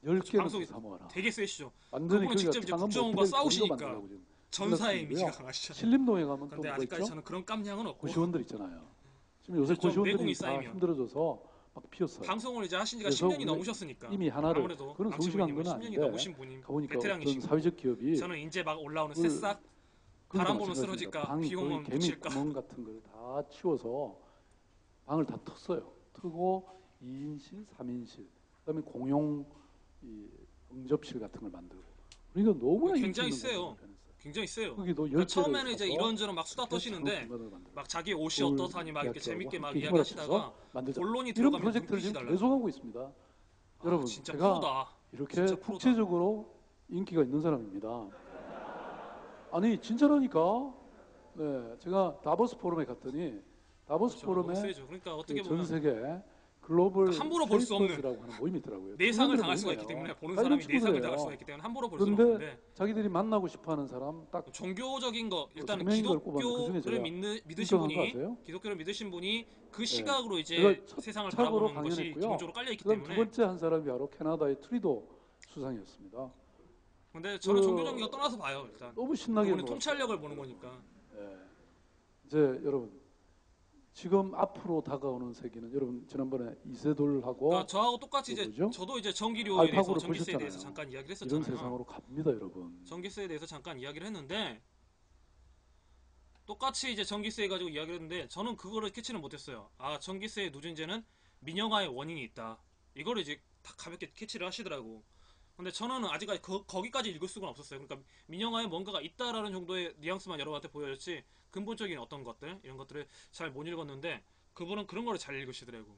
10개는 방송이 더 사모아라. 되게 세시죠. 완전히 그분은 거기가 직접 이제 창업 국정원과 모텔 3로 싸우시니까 만들려고 지금 전사의 생각 중이고요. 이미지가 강하시잖아요. 신림동에 가면 또 그런데 뭐가 아직까지 있죠? 저는 그런 깜냥은 없고 고시원들 있잖아요. 지금 요새 이제 좀 고시원들이 내공이 다 쌓이면 힘들어져서 막 피었어요. 방송을 이제 하신 지가 그래서 10년이 우리 넘으셨으니까 이미 하나를, 아무래도 그런 성실한 망치부님은 건 10년이 아닌데 넘으신 분이 가보니까 어떤 베테랑이시고 사회적 기업이 저는 이제 막 올라오는 그걸 새싹 그런 바람 거 보면 마찬가지입니다. 쓰러질까 방 비 거의 오면 개미 묻힐까 구멍 같은 걸 다 치워서 방을 다 텄어요. 트고 2인실, 3인실, 그다음에 공용 이 응접실 같은 걸 만들고. 그러니까 너무나 굉장히 인기 있는 세요. 공간을 변했어요. 굉장히 세요. 거기도 그러니까 10개를 처음에는 이제 사서 이런저런 막 수다 그렇게 떠시는데 창업 공간을 만들고 막 자기 옷이 서울 어떻다니 막 이렇게 대학교하고 재밌게 막 함께 이야기하시다가 힘을 합쳐서 만들자. 본론이 이런 들어가면 프로젝트를 눈빛이 지금 달라요. 계속하고 있습니다. 여러분, 진짜 제가 프로다. 이렇게 진짜 프로다. 국제적으로 인기가 있는 사람입니다. 아니 진짜라니까. 네, 제가 다보스 포럼에 갔더니 다보스 그렇죠. 너무 포럼에 세죠. 그러니까 어떻게 전 보면 세계 글로벌 함부로 볼수 없는 세이퍼즈라고 하는 모임이 있더라고요. 내상을 청년들의 당할 수가 모임이에요. 있기 때문에 보는 다 이런 사람이 내상을 당할 친구들이에요. 수가 있기 때문에 함부로 볼 수는 그런데 없는데 자기들이 만나고 싶어하는 사람 딱 종교적인 거 일단은 세 명인 걸 꼽았는데 그중에 기독교를 제가 믿으신 인정한 거 분이 아세요? 기독교를 믿으신 분이 그 네. 시각으로 이제 제가 첫 세상을 착오로 바라보는 것이 강연했고요. 기본적으로 깔려 있기 그다음 두 때문에 번째 한 사람이 바로 캐나다의 트리도 수상이었습니다. 근데 저는 그- 종교적인 거 떠나서 봐요 일단 너무 신나게 그분은 놀았어요. 통찰력을 보는 거니까 예. 이제 여러분 지금 앞으로 다가오는 세기는 여러분 지난번에 이세돌하고 그러니까 저하고 똑같이 이제 뭐죠? 저도 이제 전기료에 대해서 알파고를 전기세에 보셨잖아요. 대해서 잠깐 이야기를 이런 했었잖아요. 세상으로 갑니다, 여러분. 전기세에 대해서 잠깐 이야기를 했는데 똑같이 이제 전기세 가지고 이야기를 했는데 저는 그거를 캐치는 못했어요. 아 전기세의 누진제는 민영화의 원인이 있다. 이거를 이제 다 가볍게 캐치를 하시더라고. 근데 저는 아직까지 거기까지 읽을 수가 없었어요. 그러니까 민영화에 뭔가가 있다라는 정도의 뉘앙스만 여러분한테 보여줬지 근본적인 어떤 것들 이런 것들을 잘 못 읽었는데 그분은 그런 거를 잘 읽으시더라고.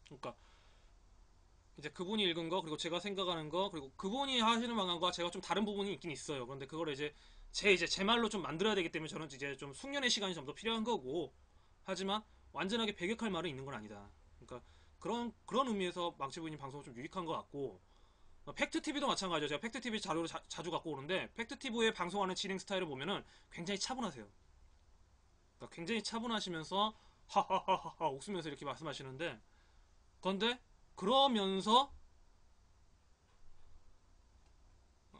그러니까 이제 그분이 읽은 거 그리고 제가 생각하는 거 그리고 그분이 하시는 방향과 제가 좀 다른 부분이 있긴 있어요. 그런데 그거를 이제 제 말로 좀 만들어야 되기 때문에 저는 이제 좀 숙련의 시간이 좀 더 필요한 거고 하지만 완전하게 배격할 말은 있는 건 아니다. 그러니까 그런 의미에서 망치부님 방송은 좀 유익한 것 같고 팩트TV도 마찬가지죠. 제가 팩트TV 자료를 자주 갖고 오는데 팩트TV에 방송하는 진행 스타일을 보면은 굉장히 차분하세요. 그러니까 굉장히 차분하시면서 하하하하 웃으면서 이렇게 말씀하시는데 그런데 그러면서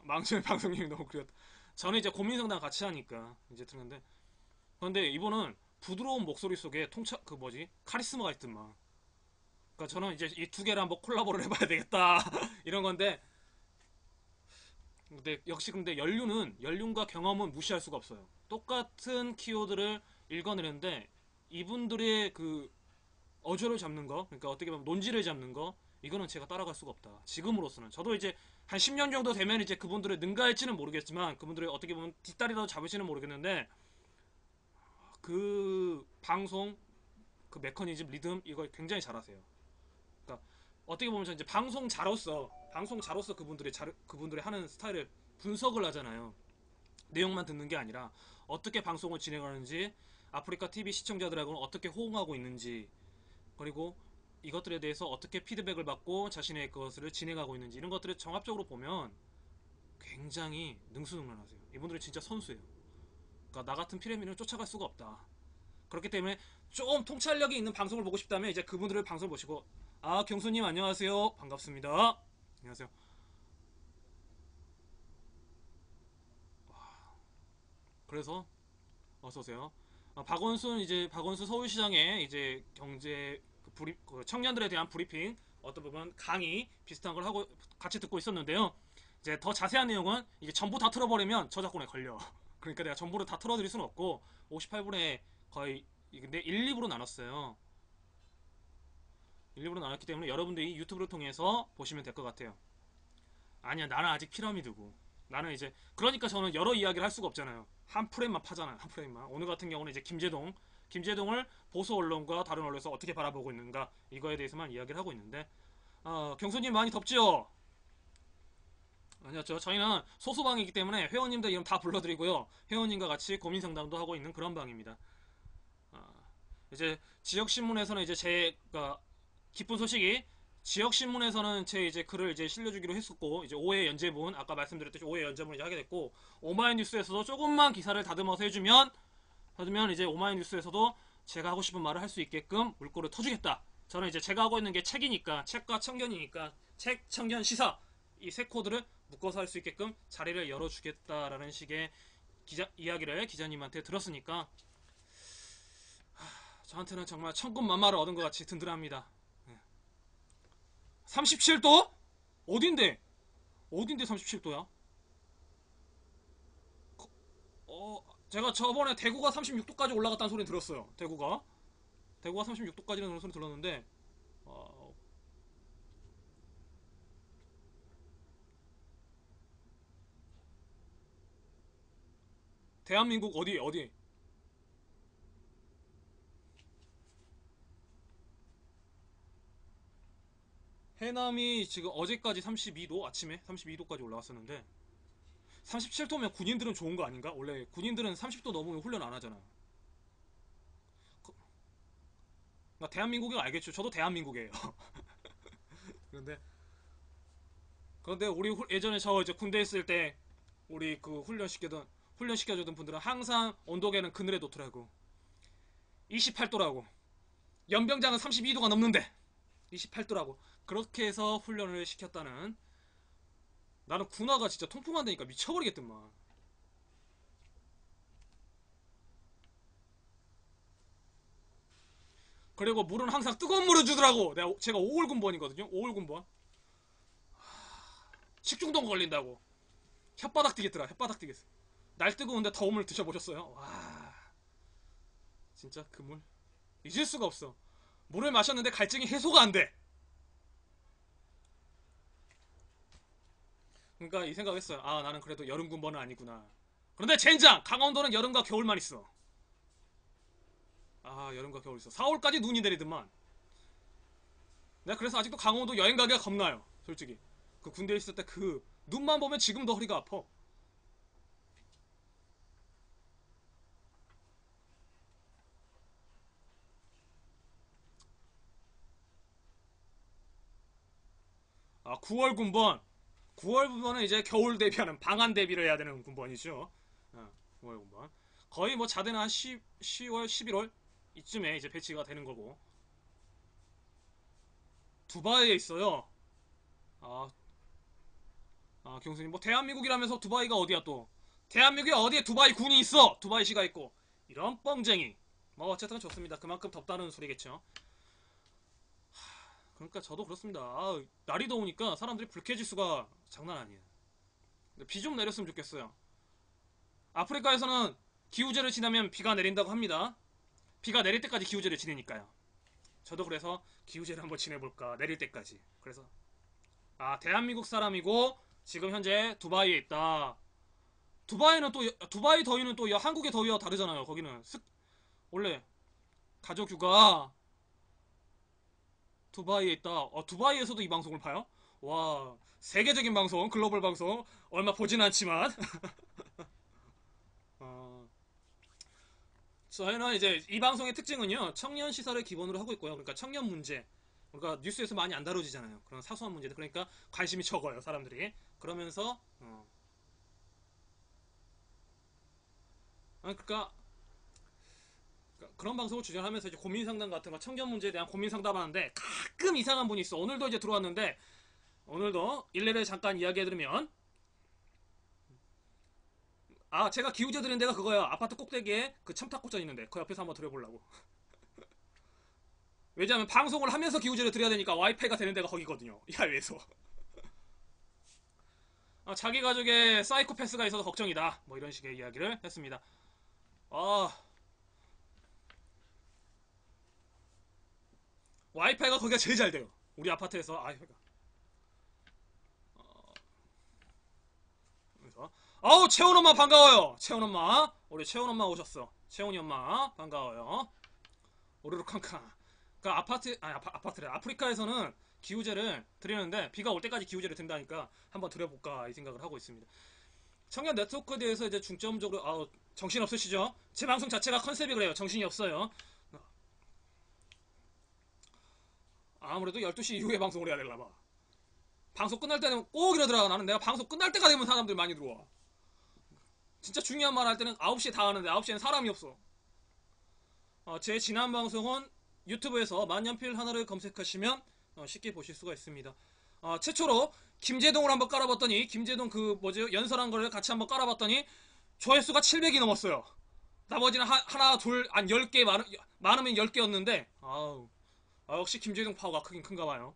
망치의 방송님이 너무 그렸다. 저는 이제 고민상담 같이 하니까 이제 듣는데 그런데 이분은 부드러운 목소리 속에 그 뭐지 카리스마가 있더만. 그러니까 저는 이제 이 두 개를 한번 콜라보를 해봐야 되겠다 이런 건데 근데 역시 근데 연륜과 경험은 무시할 수가 없어요. 똑같은 키워드를 읽어내는데 이분들의 그 어조를 잡는 거 그러니까 어떻게 보면 논지를 잡는 거 이거는 제가 따라갈 수가 없다. 지금으로서는 저도 이제 한 10년 정도 되면 이제 그분들을 능가할지는 모르겠지만 그분들의 어떻게 보면 뒷다리라도 잡을지는 모르겠는데 그 방송 그 메커니즘 리듬 이걸 굉장히 잘하세요. 그러니까 어떻게 보면 이제 방송자로서 그분들의 하는 스타일을 분석을 하잖아요. 내용만 듣는 게 아니라 어떻게 방송을 진행하는지 아프리카 TV 시청자들하고는 어떻게 호응하고 있는지 그리고 이것들에 대해서 어떻게 피드백을 받고 자신의 것을 진행하고 있는지 이런 것들을 종합적으로 보면 굉장히 능수능란하세요. 이분들은 진짜 선수예요. 그러니까 나 같은 피레미는 쫓아갈 수가 없다. 그렇기 때문에 좀 통찰력이 있는 방송을 보고 싶다면 이제 그분들을 방송을 보시고 아 경수님 안녕하세요. 반갑습니다. 안녕하세요. 그래서 어서오세요. 박원순 서울시장의 이제 경제 청년들에 대한 브리핑 어떤 부분 강의 비슷한 걸 하고 같이 듣고 있었는데요. 이제 더 자세한 내용은 이제 전부 다 틀어버리면 저작권에 걸려. 그러니까 내가 전부를 다 틀어드릴 수는 없고 58분에 거의 근데 1, 2부로 나눴어요. 1, 2부로 나눴기 때문에 여러분들이 유튜브를 통해서 보시면 될 것 같아요. 아니야 나는 아직 피라미드고 나는 이제 그러니까 저는 여러 이야기를 할 수가 없잖아요. 한 프레임만 파잖아요. 한 프레임만. 오늘 같은 경우는 이제 김제동을 보수 언론과 다른 언론에서 어떻게 바라보고 있는가 이거에 대해서만 이야기를 하고 있는데 경수님 많이 덥지요? 아니었죠. 저희는 소소방이기 때문에 회원님들 이름 다 불러드리고요. 회원님과 같이 고민 상담도 하고 있는 그런 방입니다. 이제 지역신문에서는 이제 제가 기쁜 소식이 지역신문에서는 제 이제 글을 이제 실려주기로 했었고, 이제 5회 연재분, 아까 말씀드렸듯이 5회 연재분 이제 하게 됐고, 오마이뉴스에서도 조금만 기사를 다듬어서 해주면 이제 오마이뉴스에서도 제가 하고 싶은 말을 할 수 있게끔 물꼬를 터주겠다. 저는 이제 제가 하고 있는 게 책이니까, 책과 청견이니까, 책, 청견, 시사, 이 세 코드를 묶어서 할 수 있게끔 자리를 열어주겠다라는 식의 이야기를 기자님한테 들었으니까, 저한테는 정말 천군만마를 얻은 것 같이 든든합니다. 37도? 어딘데? 어딘데 37도야? 제가 저번에 대구가 36도까지 올라갔다는 소리 들었어요. 대구가 36도까지는 소리 들었는데, 어, 대한민국 어디? 해남이 지금 어제까지 32도, 아침에 32도까지 올라갔었는데, 37도면 군인들은 좋은 거 아닌가? 원래 군인들은 30도 넘으면 훈련 안 하잖아. 나 대한민국이 알겠죠. 저도 대한민국이에요. 그런데 우리 예전에 저 이제 군대 있을 때 우리 그 훈련 시켜주던 분들은 항상 온도계는 그늘에 놓더라고. 28도라고. 연병장은 32도가 넘는데 28도라고. 그렇게 해서 훈련을 시켰다는. 나는 군화가 진짜 통풍한다니까 미쳐버리겠더만. 그리고 물은 항상 뜨거운 물을 주더라고. 제가 5월 군번이거든요. 5월 군번. 식중독 걸린다고. 혓바닥 뛰겠더라. 혓바닥 뛰겠어. 날 뜨거운데 더운 물 드셔보셨어요? 와, 진짜 그 물 잊을 수가 없어. 물을 마셨는데 갈증이 해소가 안 돼. 그러니까 이 생각했어요. 아, 나는 그래도 여름 군번은 아니구나. 그런데 젠장! 강원도는 여름과 겨울만 있어. 아, 여름과 겨울 있어. 4월까지 눈이 내리더만. 내가 그래서 아직도 강원도 여행 가기가 겁나요. 솔직히. 그 군대에 있을 때 그 눈만 보면 지금도 허리가 아파. 아, 9월 군번. 9월 군번은 이제 겨울 대비하는 방한 대비를 해야 되는 군번이죠. 9월 군번. 거의 뭐 자대는 한 10월, 11월 이쯤에 이제 배치가 되는 거고. 두바이에 있어요. 아, 경수님 뭐 대한민국이라면서 두바이가 어디야 또? 대한민국에 어디에 두바이 군이 있어? 두바이시가 있고. 이런 뻥쟁이. 뭐 어쨌든 좋습니다. 그만큼 덥다는 소리겠죠. 그러니까 저도 그렇습니다. 날이 더우니까 사람들이 불쾌지수가 장난 아니에요. 비 좀 내렸으면 좋겠어요. 아프리카에서는 기후제를 지나면 비가 내린다고 합니다. 비가 내릴 때까지 기후제를 지내니까요. 저도 그래서 기후제를 한번 지내볼까, 내릴 때까지. 그래서 대한민국 사람이고 지금 현재 두바이에 있다. 두바이 더위는 또 한국의 더위와 다르잖아요. 거기는 원래 가족 휴가 두바이에 있다. 두바이에서도 이 방송을 봐요? 와, 세계적인 방송, 글로벌 방송. 얼마 보진 않지만. 저희는 이제 이 방송의 특징은요, 청년 시사를 기본으로 하고 있고요. 그러니까 청년 문제. 그러니까 뉴스에서 많이 안 다뤄지잖아요. 그런 사소한 문제들. 그러니까 관심이 적어요, 사람들이. 그러면서, 그러니까 그런 방송을 주장하면서 이제 고민 상담 같은 거, 청년 문제에 대한 고민 상담하는데 가끔 이상한 분이 있어. 오늘도 이제 들어왔는데, 오늘도 일례를 잠깐 이야기해드리면, 제가 기우제 드린 데가 그거예요. 아파트 꼭대기에 그 첨탑국전 있는데 그 옆에서 한번 드려보려고. 왜냐면 방송을 하면서 기우제를 드려야 되니까 와이파이가 되는 데가 거기거든요. 야외에서. 자기 가족에 사이코패스가 있어서 걱정이다. 뭐 이런 식의 이야기를 했습니다. 와이파이가 거기가 제일 잘 돼요. 우리 아파트에서. 그래서 채원 엄마 반가워요. 채원 엄마. 우리 채원 엄마 오셨어. 채원이 엄마 반가워요. 오르르 캉캉. 그러니까 아파트래. 아프리카에서는 기후제를 드리는데 비가 올 때까지 기후제를 든다니까 한번 드려볼까 이 생각을 하고 있습니다. 청년 네트워크에 대해서 이제 중점적으로 정신 없으시죠? 제 방송 자체가 컨셉이 그래요. 정신이 없어요. 아무래도 12시 이후에 방송을 해야 되나 봐. 방송 끝날 때는 꼭 이러더라. 나는 내가 방송 끝날 때가 되면 사람들이 많이 들어와. 진짜 중요한 말 할 때는 9시에 다 하는데 9시에는 사람이 없어. 제 지난 방송은 유튜브에서 만년필 하나를 검색하시면 쉽게 보실 수가 있습니다. 최초로 김제동을 한번 깔아봤더니 김제동 그 뭐지 연설한 거를 같이 한번 깔아봤더니 조회수가 700이 넘었어요. 나머지는 하나 둘 한 10개 많으면 10개였는데 역시 김제동 파워가 크긴 큰가 봐요.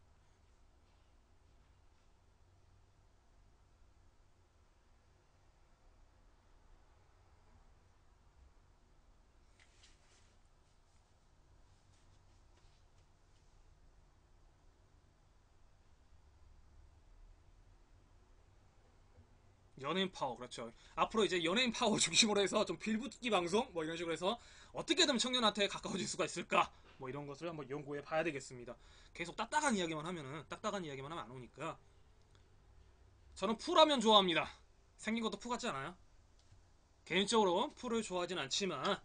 연예인 파워, 그렇죠. 앞으로 이제 연예인 파워 중심으로 해서 좀 빌붙기 방송 뭐 이런 식으로 해서 어떻게든 청년한테 가까워질 수가 있을까 뭐 이런 것을 한번 연구해 봐야 되겠습니다. 계속 딱딱한 이야기만 하면 안 오니까. 저는 풀하면 좋아합니다. 생긴 것도 푸 같지 않아요? 개인적으로 풀을 좋아하진 않지만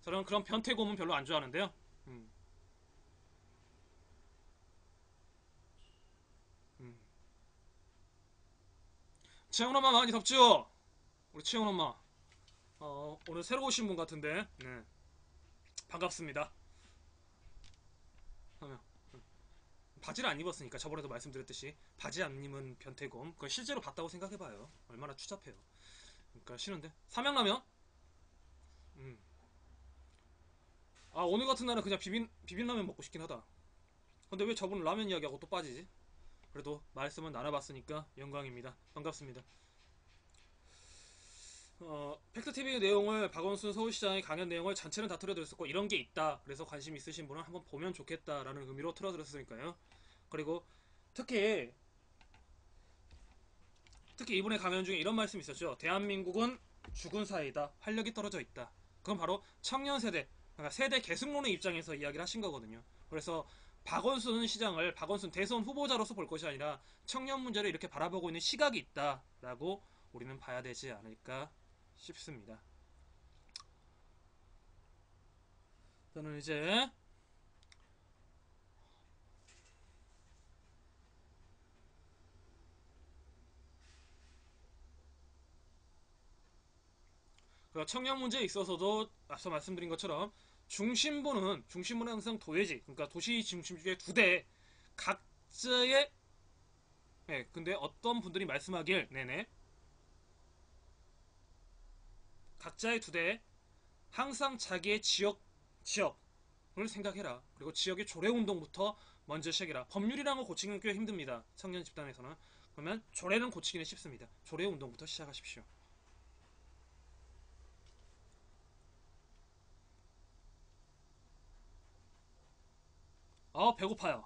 저는 그런 변태곰은 별로 안 좋아하는데요. 음, 음. 채영 엄마 많이 덥죠? 우리 채영 엄마 오늘 새로 오신 분 같은데 네, 반갑습니다. 하면 바지를 안 입었으니까 저번에도 말씀드렸듯이 바지 안 입은 변태곰 그걸 실제로 봤다고 생각해봐요. 얼마나 추잡해요. 그러니까 싫은데 삼양라면 오늘 같은 날은 그냥 비빔라면 먹고 싶긴 하다. 근데 왜 저분 라면 이야기하고 또 빠지지? 그래도 말씀은 나눠봤으니까 영광입니다. 반갑습니다. 팩트TV 내용을 박원순 서울시장의 강연 내용을 전체는 다 틀어드렸었고 이런 게 있다. 그래서 관심 있으신 분은 한번 보면 좋겠다라는 의미로 틀어드렸으니까요. 그리고 특히 이분의 강연 중에 이런 말씀이 있었죠. 대한민국은 죽은 사회이다. 활력이 떨어져 있다. 그건 바로 청년 세대, 그러니까 세대 계승론의 입장에서 이야기를 하신 거거든요. 그래서 박원순 대선 후보자로서 볼 것이 아니라 청년 문제를 이렇게 바라보고 있는 시각이 있다라고 우리는 봐야 되지 않을까 싶습니다. 저는 이제 청년 문제에 있어서도 앞서 말씀드린 것처럼 중심부는 항상 도회지, 그러니까 도시 중심주의 두 대 각자의 근데 어떤 분들이 말씀하길 네네 각자의 두 대 항상 자기의 지역을 생각해라. 그리고 지역의 조례운동부터 먼저 시작해라. 법률이라는 걸 고치기는 꽤 힘듭니다. 청년 집단에서는. 그러면 조례는 고치기는 쉽습니다. 조례운동부터 시작하십시오. 배고파요.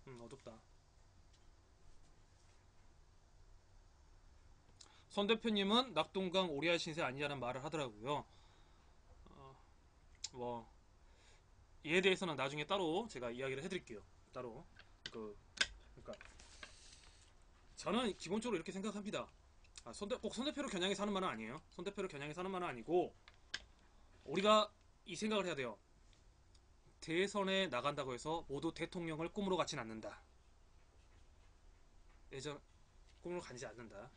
어둡다. 선 대표님은 낙동강 오리알 신세 아니냐는 말을 하더라고요. 뭐 이에 대해서는 나중에 따로 제가 이야기를 해드릴게요. 따로 그러니까 저는 기본적으로 이렇게 생각합니다. 꼭 선 대표를 겨냥해서 하는 말은 아니에요. 선 대표를 겨냥해서 하는 말은 아니고 우리가 이 생각을 해야 돼요. 대선에 나간다고 해서 모두 대통령을 꿈으로 갖진 않는다. 예전 꿈으로 가지 않는다.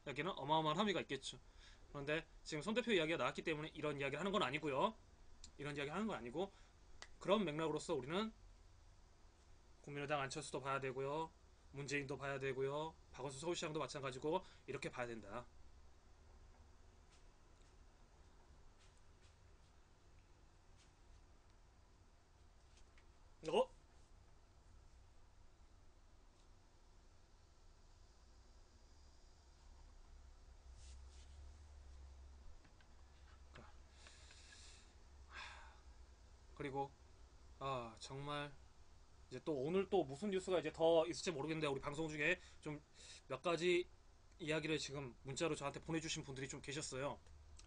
여기는 어마어마한 함의가 있겠죠. 그런데 지금 선 대표 이야기가 나왔기 때문에 이런 이야기를 하는 건 아니고요. 이런 이야기 하는 건 아니고 그런 맥락으로서 우리는 국민의당 안철수도 봐야 되고요. 문재인도 봐야 되고요. 박원순 서울시장도 마찬가지고 이렇게 봐야 된다. 어? 그리고 정말 이제 또 오늘 또 무슨 뉴스가 이제 더 있을지 모르겠는데 우리 방송 중에 좀 몇 가지 이야기를 지금 문자로 저한테 보내주신 분들이 좀 계셨어요.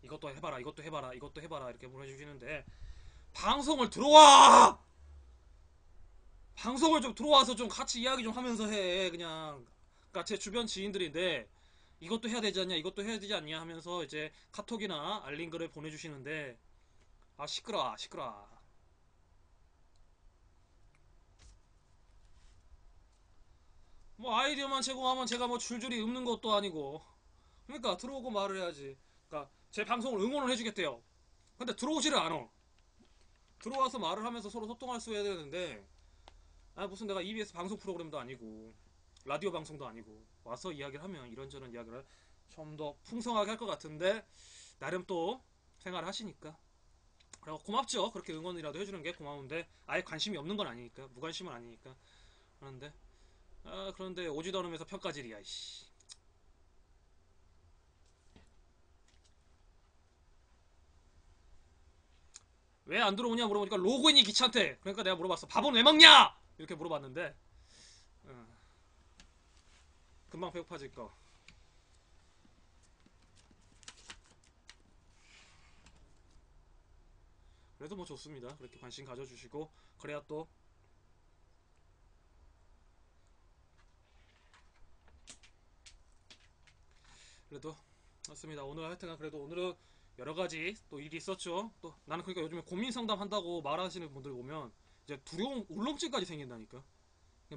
이것도 해봐라, 이것도 해봐라, 이것도 해봐라 이렇게 보내주시는데 방송을 들어와! 방송을 좀 들어와서 좀 같이 이야기 좀 하면서 해. 그냥 그러니까 제 주변 지인들인데 이것도 해야 되지 않냐, 이것도 해야 되지 않냐 하면서 이제 카톡이나 알림 글을 보내주시는데 아, 시끄러워, 시끄러워. 뭐 아이디어만 제공하면 제가 뭐 줄줄이 읊는 것도 아니고. 그러니까 들어오고 말을 해야지. 그러니까 제 방송을 응원을 해주겠대요. 근데 들어오지를 않아. 들어와서 말을 하면서 서로 소통할 수 해야 되는데, 아, 무슨 내가 EBS 방송 프로그램도 아니고 라디오 방송도 아니고 와서 이야기를 하면 이런저런 이야기를 좀 더 풍성하게 할 것 같은데, 나름 또 생활을 하시니까 그리고 고맙죠. 그렇게 응원이라도 해주는 게 고마운데, 아예 관심이 없는 건 아니니까, 무관심은 아니니까. 그런데 그런데 오지도 않으면서 평가질이야, 씨. 왜 안 들어오냐 물어보니까 로그인이 귀찮대. 그러니까 내가 물어봤어. 밥은 왜 먹냐? 이렇게 물어봤는데, 어, 금방 배고파질 거. 그래도 뭐 좋습니다. 그렇게 관심 가져주시고, 그래야 또 그래도 맞습니다. 오늘 하여튼간 그래도 오늘은 여러 가지 또 일이 있었죠. 또 나는 그러니까 요즘에 고민 상담 한다고 말하시는 분들 보면 이제 두려움, 울렁증까지 생긴다니까.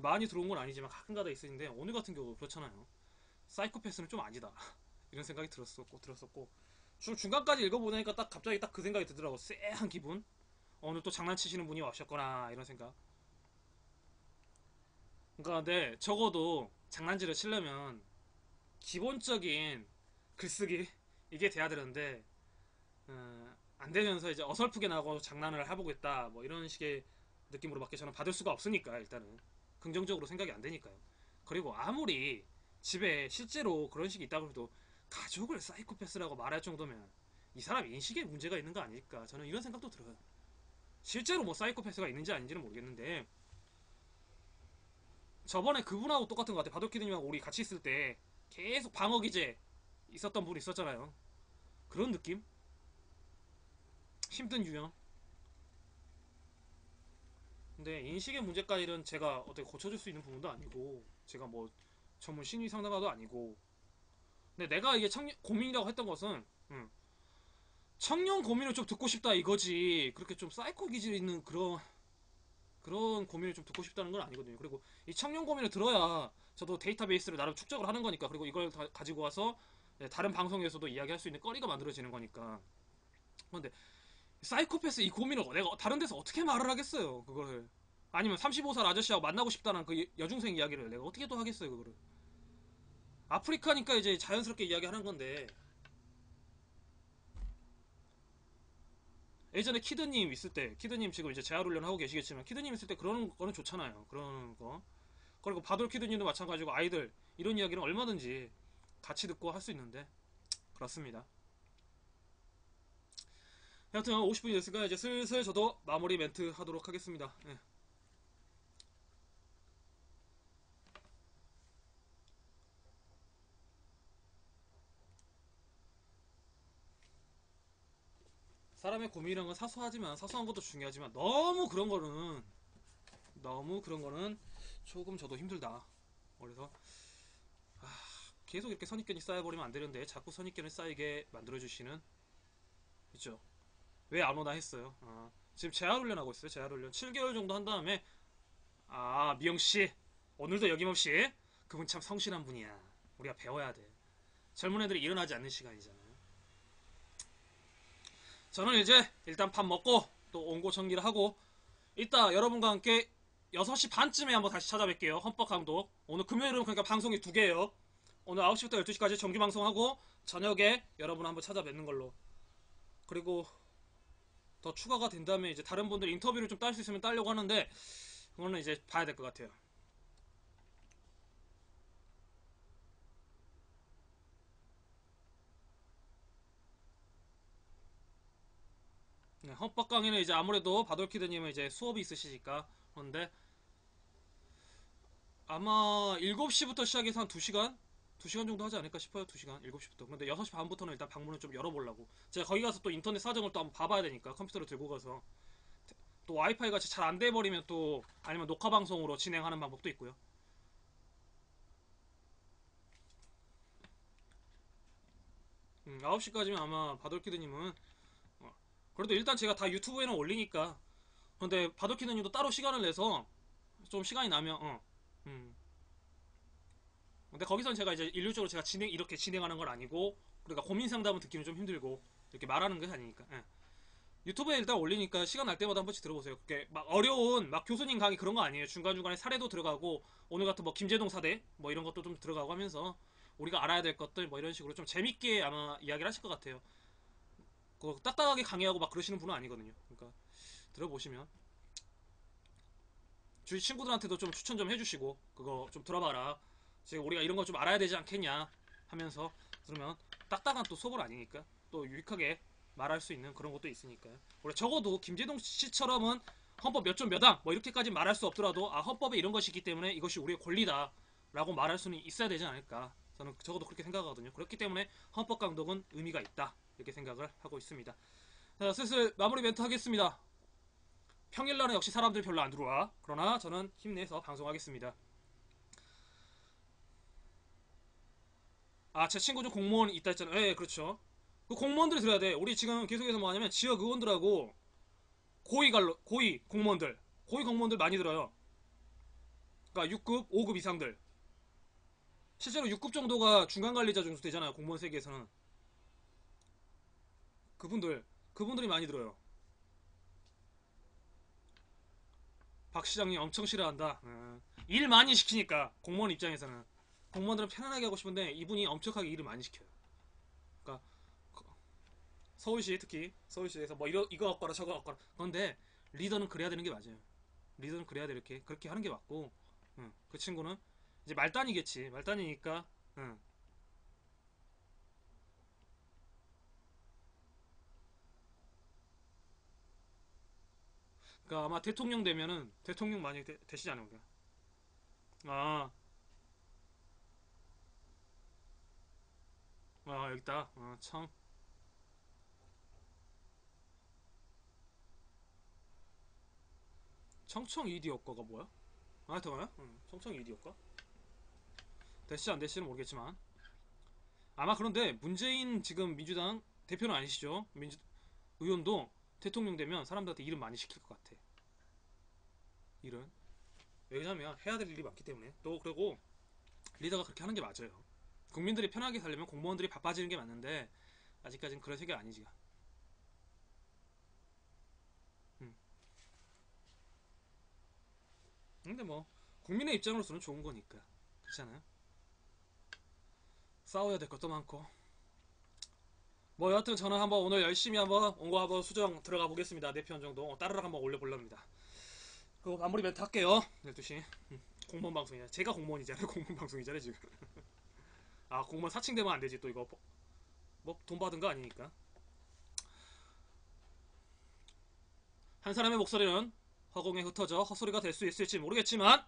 많이 들어온 건 아니지만 가끔가다 있으는데, 오늘 같은 경우 그렇잖아요. 사이코패스는 좀 아니다. 이런 생각이 들었었고 중간까지 읽어보니까 딱 갑자기 딱 그 생각이 들더라고. 쎄한 기분. 오늘 또 장난치시는 분이 와셨거나 이런 생각. 그러니까 근데 적어도 장난질을 치려면 기본적인 글쓰기 이게 돼야 되는데, 안 되면서 이제 어설프게 나고 장난을 해보고 있다 뭐 이런 식의 느낌으로밖에 저는 받을 수가 없으니까, 일단은 긍정적으로 생각이 안 되니까요. 그리고 아무리 집에 실제로 그런 식이 있다고 해도 가족을 사이코패스라고 말할 정도면 이 사람 인식에 문제가 있는 거 아닐까, 저는 이런 생각도 들어요. 실제로 뭐 사이코패스가 있는지 아닌지는 모르겠는데, 저번에 그분하고 똑같은 것 같아. 바도키드님하고 우리 같이 있을 때 계속 방어 기제 있었던 분 있었잖아요. 그런 느낌? 힘든 유형. 근데 인식의 문제까지는 제가 어떻게 고쳐줄 수 있는 부분도 아니고, 제가 뭐 전문 심리 상담가도 아니고. 근데 내가 이게 고민이라고 했던 것은, 청년 고민을 좀 듣고 싶다 이거지, 그렇게 좀 사이코 기질 있는 그런 고민을 좀 듣고 싶다는 건 아니거든요. 그리고 이 청년 고민을 들어야 저도 데이터베이스를 나름 축적을 하는 거니까, 그리고 이걸 가지고 와서 다른 방송에서도 이야기할 수 있는 거리가 만들어지는 거니까. 근데 사이코패스 이 고민을 내가 다른 데서 어떻게 말을 하겠어요, 그거를. 아니면 35살 아저씨하고 만나고 싶다는 그 여중생 이야기를 내가 어떻게 또 하겠어요, 그거를. 아프리카니까 이제 자연스럽게 이야기하는 건데, 예전에 키드님 있을 때, 키드님 지금 이제 재활훈련 하고 계시겠지만, 키드님 있을 때 그런 거는 좋잖아요, 그런 거. 그리고 바돌 키드님도 마찬가지고, 아이들 이런 이야기는 얼마든지 같이 듣고 할 수 있는데. 그렇습니다. 여하튼 50분이 됐으니까 이제 슬슬 저도 마무리 멘트 하도록 하겠습니다. 예. 사람의 고민이란 건 사소하지만, 사소한 것도 중요하지만, 너무 그런 거는 조금 저도 힘들다. 그래서 계속 이렇게 선입견이 쌓여버리면 안 되는데, 자꾸 선입견을 쌓이게 만들어주시는, 있죠. 왜 안 오나 했어요. 지금 재활훈련 하고 있어요. 재활훈련 7개월 정도 한 다음에, 미영씨 오늘도 여김없이, 그분 참 성실한 분이야. 우리가 배워야 돼. 젊은 애들이 일어나지 않는 시간이잖아요. 저는 이제 일단 밥 먹고 또 온고 정리를 하고, 이따 여러분과 함께 6시 반쯤에 한번 다시 찾아뵐게요. 헌법감독. 오늘 금요일은 그러니까 방송이 두 개예요. 오늘 9시부터 12시까지 정규 방송하고, 저녁에 여러분 한번 찾아뵙는 걸로. 그리고 더 추가가 된다면 이제 다른 분들 인터뷰를 좀 딸 수 있으면 따려고 하는데, 그거는 이제 봐야 될 것 같아요. 네, 헌법 강의는 이제 아무래도 바돌키드님은 이제 수업이 있으시니까. 그런데 아마 7시부터 시작해서 한 2시간? 2시간 정도 하지 않을까 싶어요. 2시간, 7시부터. 근데 6시 반부터는 일단 방문을 좀 열어보려고. 제가 거기 가서 또 인터넷 사정을 또 한번 봐봐야 되니까, 컴퓨터를 들고 가서. 또 와이파이 같이 잘 안 돼버리면 또, 아니면 녹화 방송으로 진행하는 방법도 있고요. 9시까지면 아마 바돌키드님은, 어, 그래도 일단 제가 다 유튜브에는 올리니까. 근데 바둑키드님도 따로 시간을 내서 좀 시간이 나면 근데 거기선 제가 이제 일률적으로 제가 이렇게 진행하는 건 아니고, 그러니까 고민 상담은 듣기는 좀 힘들고 이렇게 말하는 게 아니니까. 예. 유튜브에 일단 올리니까 시간 날 때마다 한 번씩 들어보세요. 그게 막 어려운 막 교수님 강의 그런 거 아니에요. 중간중간에 사례도 들어가고, 오늘 같은 뭐 김제동 사대 뭐 이런 것도 좀 들어가고 하면서 우리가 알아야 될 것들 뭐 이런 식으로 좀 재밌게 아마 이야기를 하실 것 같아요. 그 딱딱하게 강의하고 막 그러시는 분은 아니거든요. 그러니까 들어보시면 주위 친구들한테도 좀 추천 좀 해주시고, 그거 좀 들어봐라, 지금 우리가 이런 거 좀 알아야 되지 않겠냐 하면서 들으면 딱딱한 또 수업은 아니니까 또 유익하게 말할 수 있는 그런 것도 있으니까요. 우리 적어도 김재동 씨처럼은 헌법 몇 점 몇 항 뭐 이렇게까지 말할 수 없더라도, 아, 헌법에 이런 것이 있기 때문에 이것이 우리의 권리다 라고 말할 수는 있어야 되지 않을까, 저는 적어도 그렇게 생각하거든요. 그렇기 때문에 헌법 강독은 의미가 있다, 이렇게 생각을 하고 있습니다. 자, 슬슬 마무리 멘트 하겠습니다. 평일날은 역시 사람들이 별로 안 들어와. 그러나 저는 힘내서 방송하겠습니다. 아, 제 친구 중 공무원 있다 했잖아요. 예, 그렇죠. 그 공무원들이 들어야 돼. 우리 지금 계속해서 뭐 하냐면 지역 의원들하고 고위 공무원들 많이 들어요. 그러니까 6급, 5급 이상들. 실제로 6급 정도가 중간 관리자 정도 되잖아요, 공무원 세계에서는. 그분들이 많이 들어요. 박 시장님 엄청 싫어한다. 일 많이 시키니까, 공무원 입장에서는. 공무원들은 편안하게 하고 싶은데 이분이 엄청나게 일을 많이 시켜요. 그러니까 서울시, 특히 서울시에서 뭐 이거 갖고 와라 저거 갖고 와라. 그런데 리더는 그래야 되는 게 맞아요. 리더는 그래야 돼, 이렇게 그렇게 하는 게 맞고. 그 친구는 이제 말단이겠지. 말단이니까. 그러니까 아마 대통령 되면은, 대통령 많이 되시지 않을까. 아, 여기 있다. 청청 이디어과가 뭐야? 하여튼가요? 청청 이디어과? 되시지 안 되시는 모르겠지만, 아마 그런데 문재인 지금 민주당 대표는 아니시죠? 의원도 대통령 되면 사람들한테 일은 많이 시킬 것 같아. 일은. 왜냐면 해야 될 일이 많기 때문에. 또 그리고 리더가 그렇게 하는 게 맞아요. 국민들이 편하게 살려면 공무원들이 바빠지는 게 맞는데, 아직까지는 그런 세계가 아니지. 음. 근데 뭐 국민의 입장으로서는 좋은 거니까. 그렇잖아요. 싸워야 될 것도 많고. 뭐 여하튼 저는 한번 오늘 열심히 한번 온거 한번 수정 들어가 보겠습니다. 4편 정도 따르락 한번 올려보렵니다. 그리고 마무리 멘트 할게요. 12시. 공무원 방송이야. 제가 공무원이잖아요. 공무원 방송이잖아요 지금. 아, 공무원 사칭 되면 안 되지 또. 이거 뭐 돈 받은 거 아니니까. 한 사람의 목소리는 허공에 흩어져 헛소리가 될 수 있을지 모르겠지만,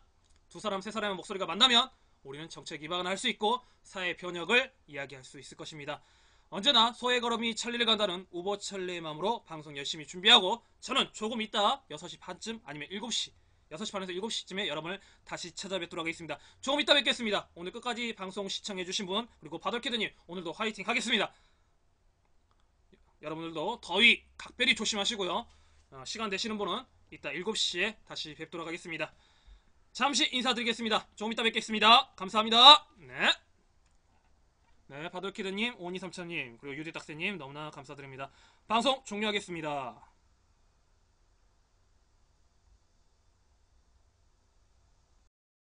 두 사람 세 사람의 목소리가 만나면 우리는 정책 위반을 할 수 있고 사회 변혁을 이야기할 수 있을 것입니다. 언제나 소의 걸음이 천리를 간다는 우보천리의 마음으로 방송 열심히 준비하고, 저는 조금 이따 6시 반쯤 아니면 7시, 6시 반에서 7시쯤에 여러분을 다시 찾아뵙도록 하겠습니다. 조금 이따 뵙겠습니다. 오늘 끝까지 방송 시청해주신 분, 그리고 바덜키드님 오늘도 화이팅 하겠습니다. 여러분들도 더위 각별히 조심하시고요. 시간 되시는 분은 이따 7시에 다시 뵙도록 하겠습니다. 잠시 인사드리겠습니다. 조금 이따 뵙겠습니다. 감사합니다. 네. 네, 바돌키드님, 오니삼천님, 그리고 유디딱새님 너무나 감사드립니다. 방송 종료하겠습니다.